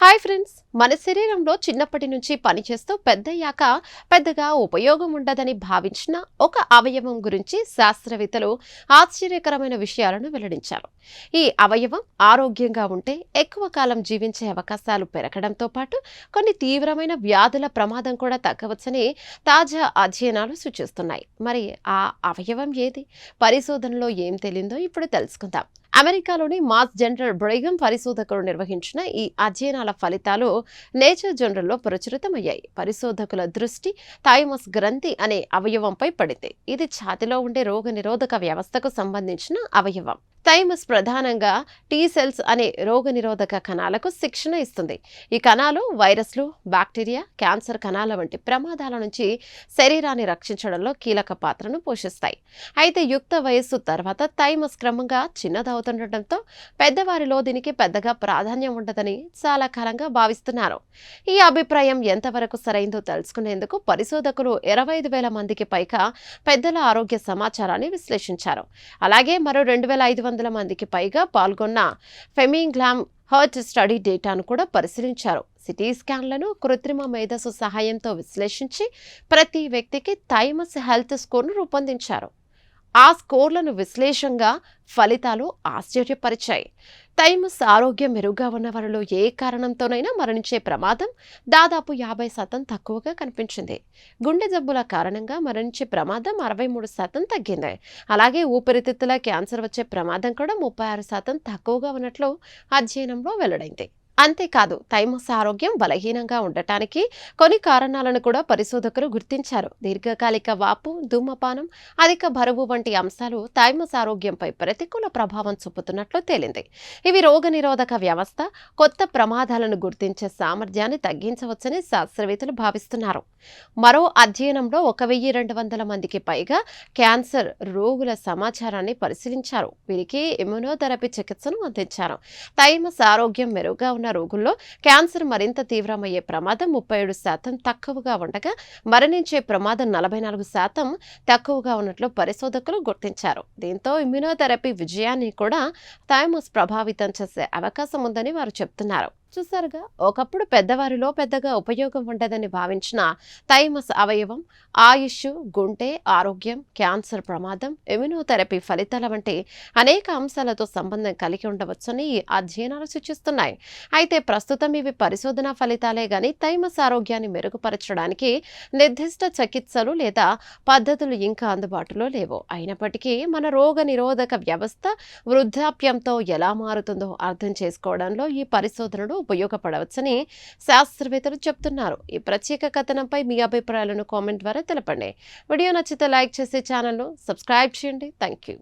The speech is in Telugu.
హాయ్ ఫ్రెండ్స్, మన శరీరంలో చిన్నప్పటి నుంచి పనిచేస్తూ పెద్దయ్యాక పెద్దగా ఉపయోగం ఉండదని భావించిన ఒక అవయవం గురించి శాస్త్రవేత్తలు ఆశ్చర్యకరమైన విషయాలను వెల్లడించారు. ఈ అవయవం ఆరోగ్యంగా ఉంటే ఎక్కువ కాలం జీవించే అవకాశాలు పెరగడంతో పాటు కొన్ని తీవ్రమైన వ్యాధుల ప్రమాదం కూడా తగ్గవచ్చని తాజా అధ్యయనాలు సూచిస్తున్నాయి. మరి ఆ అవయవం ఏది? పరిశోధనలో ఏం తేలిందో ఇప్పుడు తెలుసుకుందాం. అమెరికాలోని మాస్ జనరల్ బ్రిఘమ్ పరిశోధకులు నిర్వహించిన ఈ అధ్యయనాల ఫలితాలు నేచర్ జర్నల్లో ప్రచురితమయ్యాయి. పరిశోధకుల దృష్టి థైమస్ గ్రంథి అనే అవయవంపై పడింది. ఇది ఛాతిలో ఉండే రోగనిరోధక వ్యవస్థకు సంబంధించిన అవయవం. థైమస్ ప్రధానంగా టీ సెల్స్ అనే రోగనిరోధక కణాలకు శిక్షణ ఇస్తుంది. ఈ కణాలు వైరస్లు, బ్యాక్టీరియా, క్యాన్సర్ కణాల వంటి ప్రమాదాల నుంచి శరీరాన్ని రక్షించడంలో కీలక పాత్రను పోషిస్తాయి. అయితే యుక్త వయస్సు తర్వాత థైమస్ క్రమంగా చిన్నదవుతుండటంతో పెద్దవారిలో దీనికి పెద్దగా ప్రాధాన్యం ఉండదని చాలా కాలంగా భావిస్తున్నారు. ఈ అభిప్రాయం ఎంతవరకు సరైందో తెలుసుకునేందుకు పరిశోధకులు 25,000 మందికి పైగా పెద్దల ఆరోగ్య సమాచారాన్ని విశ్లేషించారు. అలాగే మరో 2,500 మందికి పైగా పాల్గొన్న ఫెమింగ్లామ్ హర్ట్ స్టడీ డేటాను కూడా పరిశీలించారు. సిటీ స్కాన్లను కృత్రిమ మేధస్సు సహాయంతో విశ్లేషించి ప్రతి వ్యక్తికి థైమస్ హెల్త్ స్కోర్ను రూపొందించారు. ఆ స్కోర్లను విశ్లేషంగా ఫలితాలు ఆశ్చర్యపరిచాయి. థైమస్ ఆరోగ్యం మెరుగ్గా ఉన్న వారిలో ఏ కారణంతోనైనా మరణించే ప్రమాదం దాదాపు 50% తక్కువగా కనిపించింది. గుండె జబ్బుల కారణంగా మరణించే ప్రమాదం 63% తగ్గింది. అలాగే ఊపిరితిత్తుల క్యాన్సర్ వచ్చే ప్రమాదం కూడా 36% తక్కువగా ఉన్నట్లు అధ్యయనంలో వెల్లడైంది. అంతేకాదు, థైమస్ ఆరోగ్యం బలహీనంగా ఉండటానికి కొన్ని కారణాలను కూడా పరిశోధకులు గుర్తించారు. దీర్ఘకాలిక వాపు, ధూమపానం, అధిక బరువు వంటి అంశాలు థైమస్ ఆరోగ్యంపై ప్రతికూల ప్రభావం చూపుతున్నట్లు తేలింది. ఇవి రోగనిరోధక వ్యవస్థ, కొత్త ప్రమాదాలను గుర్తించే సామర్థ్యాన్ని తగ్గించవచ్చని శాస్త్రవేత్తలు భావిస్తున్నారు. మరో అధ్యయనంలో 1,200 మందికి పైగా క్యాన్సర్ రోగుల సమాచారాన్ని పరిశీలించారు. వీరికి ఇమ్యునోథెరపీ చికిత్సను అందించారు. థైమస్ ఆరోగ్యం మెరుగ్గా ఉన్న రోగుల్లో క్యాన్సర్ మరింత తీవ్రమయ్యే ప్రమాదం 37% తక్కువగా ఉండగా మరణించే ప్రమాదం 44% తక్కువగా ఉన్నట్లు పరిశోధకులు గుర్తించారు. దీంతో ఇమ్యునోథెరపీ విజయాన్ని కూడా థైమస్ ప్రభావితం చేసే అవకాశం ఉందని వారు చెప్తున్నారు. చూసారుగా, ఒకప్పుడు పెద్దవారిలో పెద్దగా ఉపయోగం ఉండదని భావించిన థైమస్ అవయవం ఆయుష్, గుండె ఆరోగ్యం, క్యాన్సర్ ప్రమాదం, ఇమ్యునోథెరపీ ఫలితాల వంటి అనేక అంశాలతో సంబంధం కలిగి ఉండవచ్చని ఈ అధ్యయనాలు సూచిస్తున్నాయి. అయితే ప్రస్తుతం ఇవి పరిశోధనా ఫలితాలే గాని థైమస్ ఆరోగ్యాన్ని మెరుగుపరచడానికి నిర్దిష్ట చికిత్సలు లేదా పద్ధతులు ఇంకా అందుబాటులో లేవు. అయినప్పటికీ మన రోగ నిరోధక వ్యవస్థ వృద్ధాప్యంతో ఎలా మారుతుందో అర్థం చేసుకోవడంలో ఈ పరిశోధనలు ఉపయోగపడవచ్చని శాస్త్రవేత్తలు చెప్తున్నారు. ఈ ప్రత్యేక కథనంపై మీ అభిప్రాయాలను కామెంట్ ద్వారా తెలపండి. వీడియో నచ్చితే లైక్ చేసి ఛానల్ను సబ్స్క్రైబ్ చేయండి. Thank you.